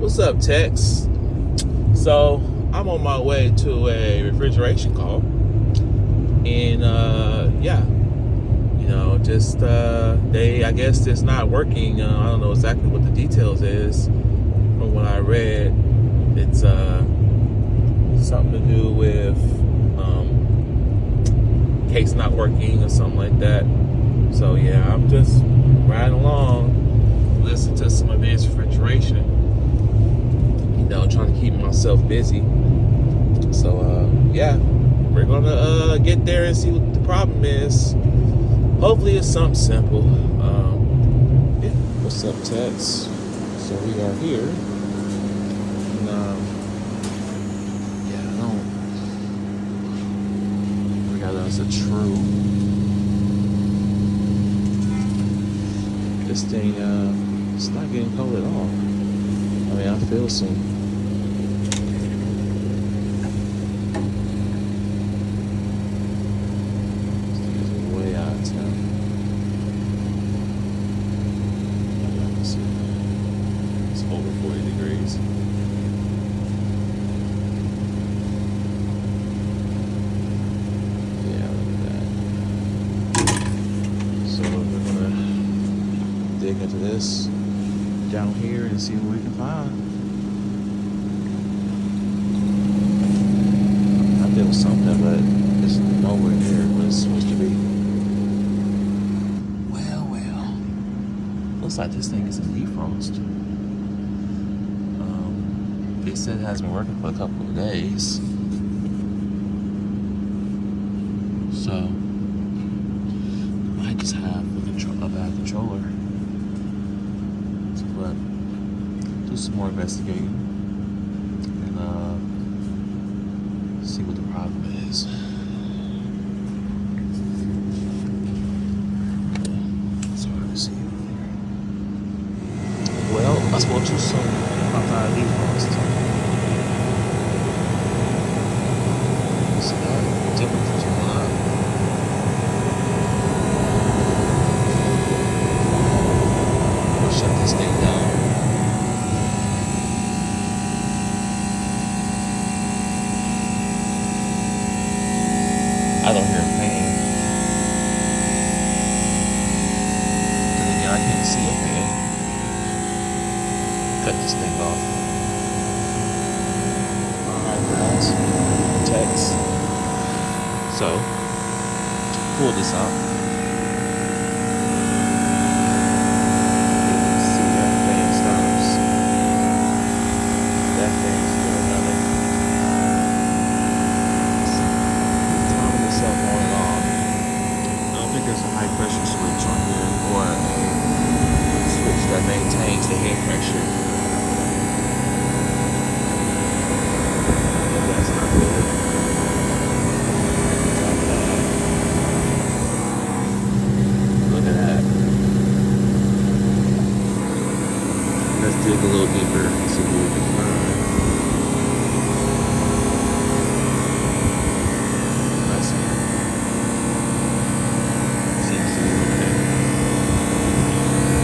What's up, Tex? So I'm on my way to a refrigeration call, and I guess it's not working. I don't know exactly what the details is. From what I read, it's something to do with case not working or something like that. So yeah, I'm just riding along, listening to some advanced refrigeration. Trying to keep myself busy. So we're gonna get there and see what the problem is. Hopefully it's something simple. What's up, Tex? So we are here. And, we got us a true. This thing, it's not getting cold at all. I mean, I feel some. Into this down here and see what we can find. I feel something, but it's nowhere near what it's supposed to be. Well. Looks like this thing is in defrost. They said it has been working for a couple of days. So I might just have a bad controller. But do some more investigating and see what the problem is. It's hard to see over there. Well, I spoke too soon. I'm not defrost. So that temperature's going up. Shut this thing down. I don't hear a fan. Then again, I can't see a fan. Cut this thing off. Alright, guys. Text. So, pull this out. There's a high pressure switch on here, or a switch that maintains the head pressure. But that's not good. Look at that. Let's dig a little deeper and see what we can find.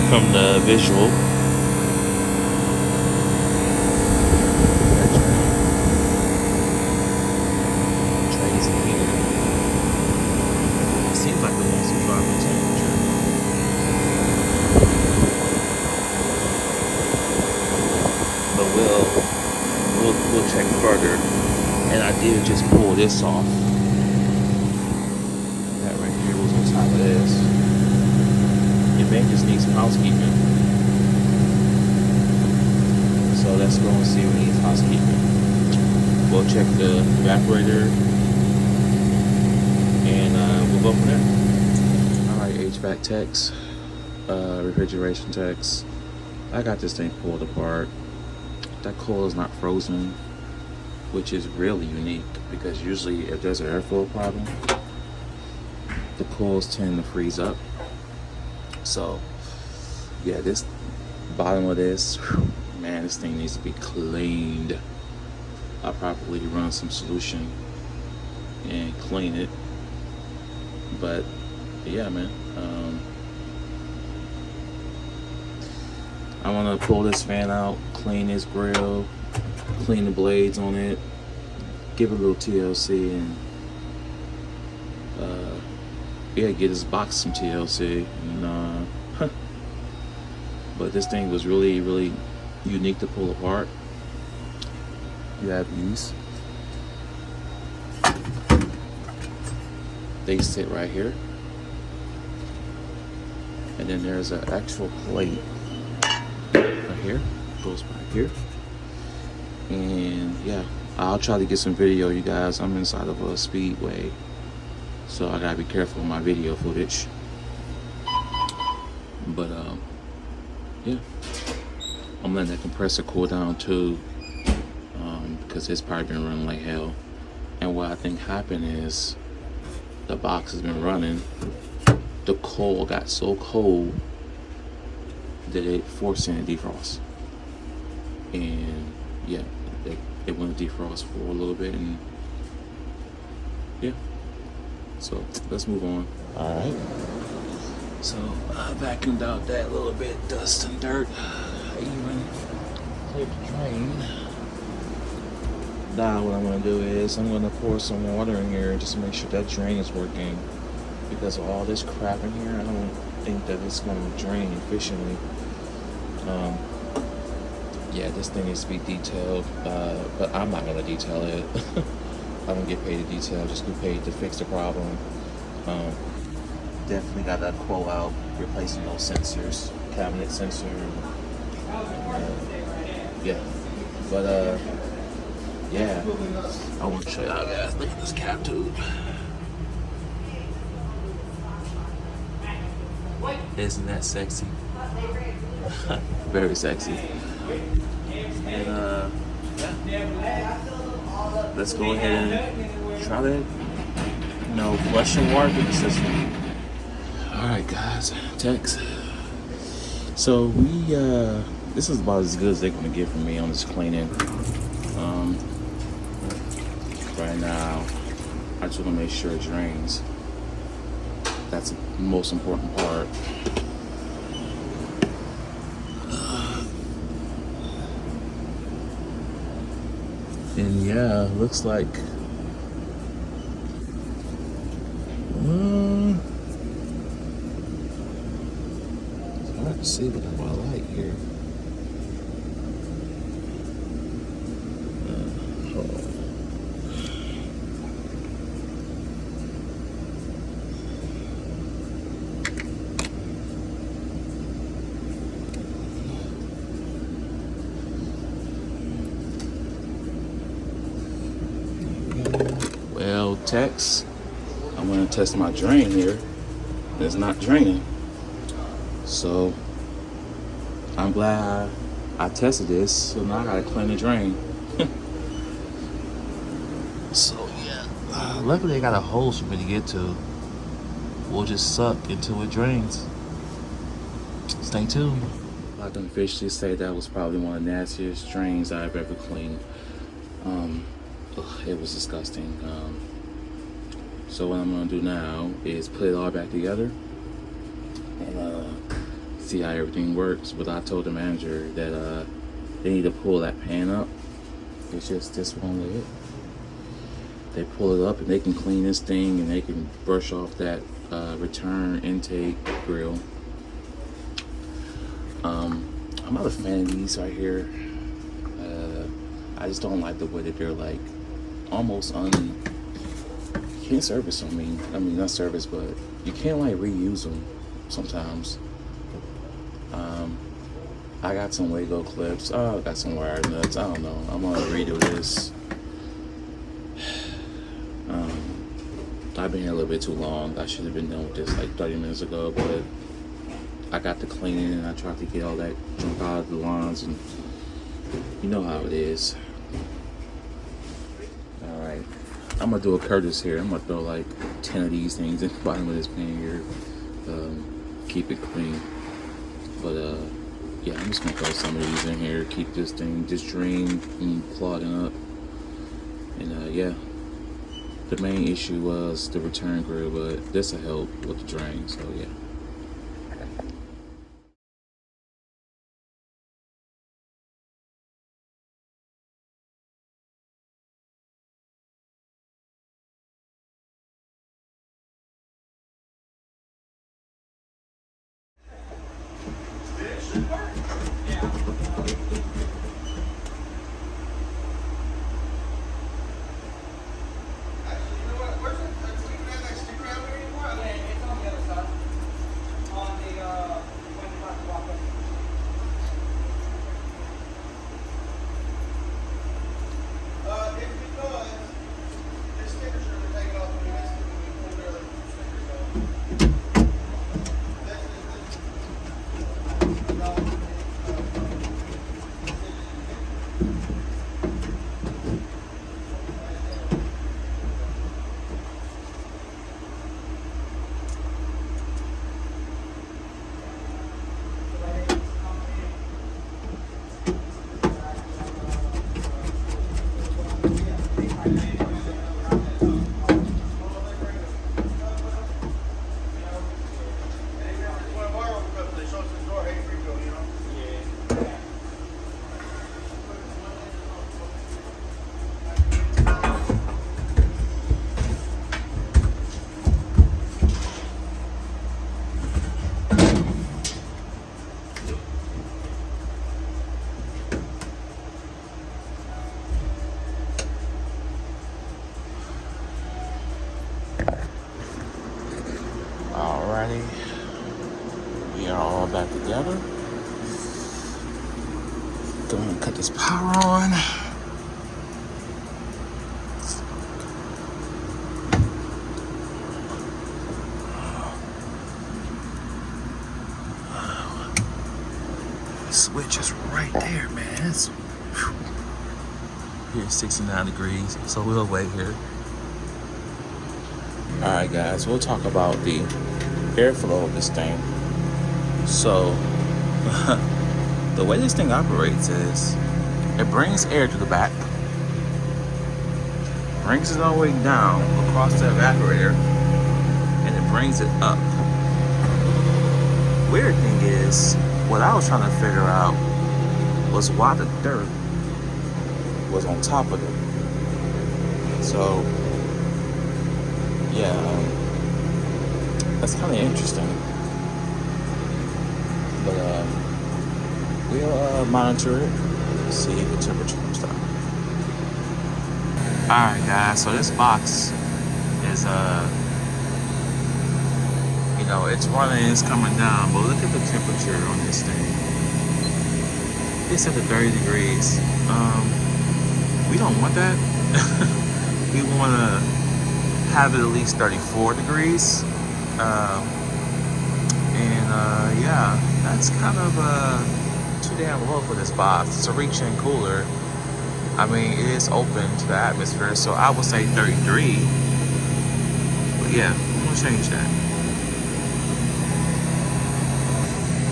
From the visual, trays in here. It seems like it wants to drop the temperature. But we'll check further. And I did just pull this off. That right here was on top of this. It may just need some housekeeping. So let's go and see what needs housekeeping. We'll check the evaporator and we'll go from there. Alright, HVAC techs, refrigeration techs. I got this thing pulled apart. That coil is not frozen, which is really unique because usually if there's an airflow problem, the coils tend to freeze up. So yeah, this bottom of this, man, this thing needs to be cleaned. I'll probably run some solution and clean it. But yeah, man, I want to pull this fan out, clean this grill, clean the blades on it, give it a little TLC, and yeah, get this box some TLC. And but this thing was really, really unique to pull apart. You have these. They sit right here. And then there's an actual plate right here. Goes back here. And yeah, I'll try to get some video, you guys. I'm inside of a speedway, so I gotta be careful with my video footage. But yeah, I'm letting that compressor cool down too, because it's probably been running like hell. And what I think happened is the box has been running. The coal got so cold that it forced in a defrost. And yeah, it went to defrost for a little bit, and yeah. So let's move on. All right. So I vacuumed out that little bit, dust and dirt. I even cleared the drain. Now what I'm gonna do is I'm gonna pour some water in here just to make sure that drain is working. Because of all this crap in here, I don't think that it's gonna drain efficiently. Yeah, this thing needs to be detailed, but I'm not gonna detail it. I don't get paid to detail, just get paid to fix the problem. Definitely got that quote out, replacing those sensors, cabinet sensor. Yeah, but yeah, I want to show y'all guys. Look at this cap tube. Isn't that sexy? Very sexy. And yeah, let's go ahead and try to, flush and water through the system. All right, guys, text. So we, this is about as good as they're gonna get from me on this cleaning. Right now, I just wanna make sure it drains. That's the most important part. And yeah, looks like it's hard to see with my light here. Well, Tex, I'm gonna test my drain here. It's not draining. So I'm glad I tested this. So now I gotta clean the drain. So yeah, luckily I got a hose for me to get to. We'll just suck until it drains. Stay tuned. I can officially say that was probably one of the nastiest drains I've ever cleaned. It was disgusting. So what I'm gonna do now is put it all back together and see how everything works. But I told the manager that they need to pull that pan up. It's just this one lid. They pull it up and they can clean this thing and they can brush off that return intake grill. I'm not a fan of these right here. I just don't like the way that they're like almost you can't service them. I mean not service, but you can't like reuse them sometimes. I got some Lego clips. I got some wire nuts. I don't know. I'm gonna redo this. I've been here a little bit too long. I should have been done with this like 30 minutes ago, but I got the cleaning and I tried to get all that junk out of the lawns, and you know how it is. Alright, I'm gonna do a Curtis here. I'm gonna throw like 10 of these things in the bottom of this pan here. Keep it clean. But yeah, I'm just gonna throw some of these in here, keep this drain from clogging up. And yeah, the main issue was the return grill, but this will help with the drain, so yeah. Alrighty, we are all back together. Go ahead and cut this power on. The switch is right there, man. Here's 69 degrees, so we'll wait here. Alright guys, we'll talk about the airflow of this thing. So, the way this thing operates is, it brings air to the back, brings it all the way down across the evaporator, and it brings it up. Weird thing is, what I was trying to figure out was why the dirt was on top of it. So, yeah, that's kind of interesting. But we'll monitor it, see if the temperature comes down. Alright guys, so this box is you know, it's running, it's coming down, but look at the temperature on this thing. It's at the 30 degrees. We don't want that. We want to have it at least 34 degrees. Yeah, that's kind of too damn low for this box. It's a reach-in cooler. I mean, it is open to the atmosphere, so I would say 33. But yeah, I'm gonna change that.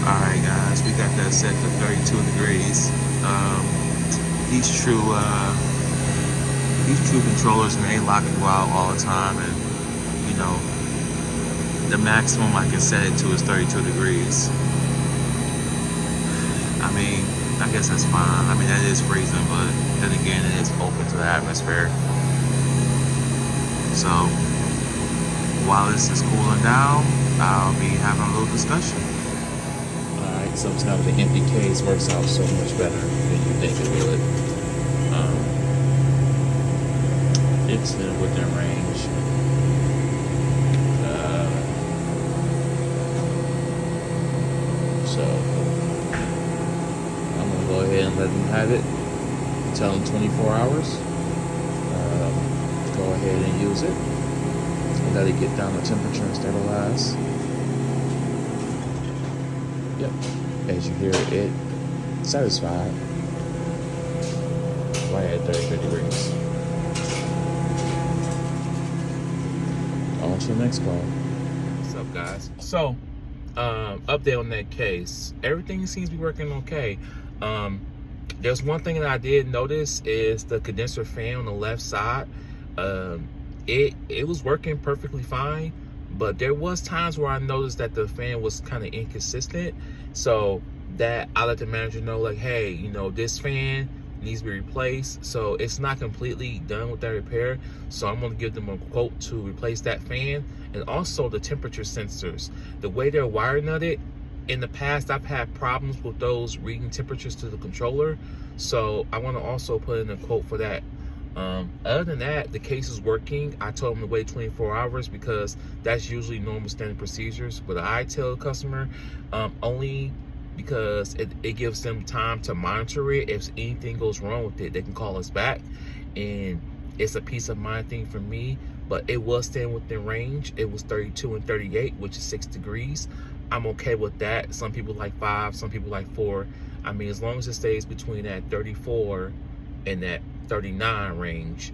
Alright guys, we got that set to 32 degrees. These true controllers, man, they lock you out all the time, and you know, the maximum I can set it to is 32 degrees. I mean, I guess that's fine. I mean, that is freezing, but then again, it is open to the atmosphere. So, while this is cooling down, I'll be having a little discussion. Alright, sometimes the empty case works out so much better than you think it would. It's within range. So I'm gonna go ahead and let them have it. Tell them 24 hours. Go ahead and use it. And let it get down to temperature and stabilize. Yep. As you hear it satisfied. Right at 33 degrees. On to the next call. What's up, guys? So, update on that case. Everything seems to be working okay. There's one thing that I did notice is the condenser fan on the left side. It was working perfectly fine, but there was times where I noticed that the fan was kind of inconsistent. So that I let the manager know, like, hey, you know, this fan needs to be replaced. So it's not completely done with that repair, so I'm going to give them a quote to replace that fan. And also the temperature sensors, the way they're wire nutted, in the past I've had problems with those reading temperatures to the controller, so I want to also put in a quote for that. Other than that, the case is working. I told them to wait 24 hours because that's usually normal standard procedures, but I tell the customer only because it gives them time to monitor it. If anything goes wrong with it, they can call us back, and it's a peace of mind thing for me. But it was staying within range. It was 32 and 38, which is 6 degrees. I'm okay with that. Some people like 5, some people like 4. I mean, as long as it stays between that 34 and that 39 range,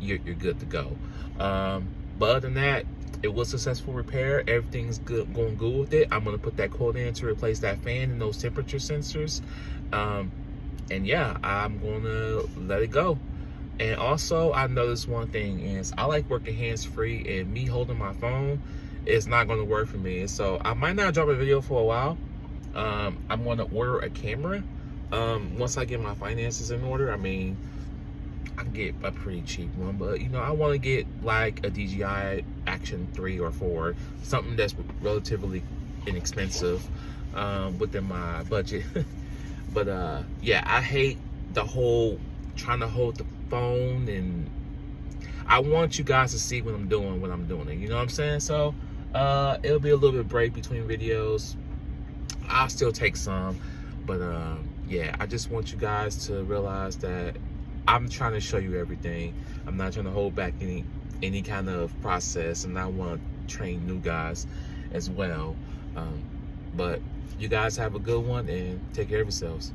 you're good to go. But other than that, it was a successful repair. Everything's good, going good with it. I'm gonna put that quote in to replace that fan and those temperature sensors. And yeah, I'm gonna let it go. And also, I noticed one thing is I like working hands-free, and me holding my phone is not gonna work for me. So I might not drop a video for a while. I'm gonna order a camera once I get my finances in order. I mean, I can get a pretty cheap one, but you know, I want to get like a DJI Action 3 or 4, something that's relatively inexpensive within my budget. But yeah, I hate the whole trying to hold the phone, and I want you guys to see what I'm doing when I'm doing it, you know what I'm saying? So it'll be a little bit of break between videos. I'll still take some, but yeah, I just want you guys to realize that I'm trying to show you everything. I'm not trying to hold back any kind of process, and I want to train new guys as well. But you guys have a good one, and take care of yourselves.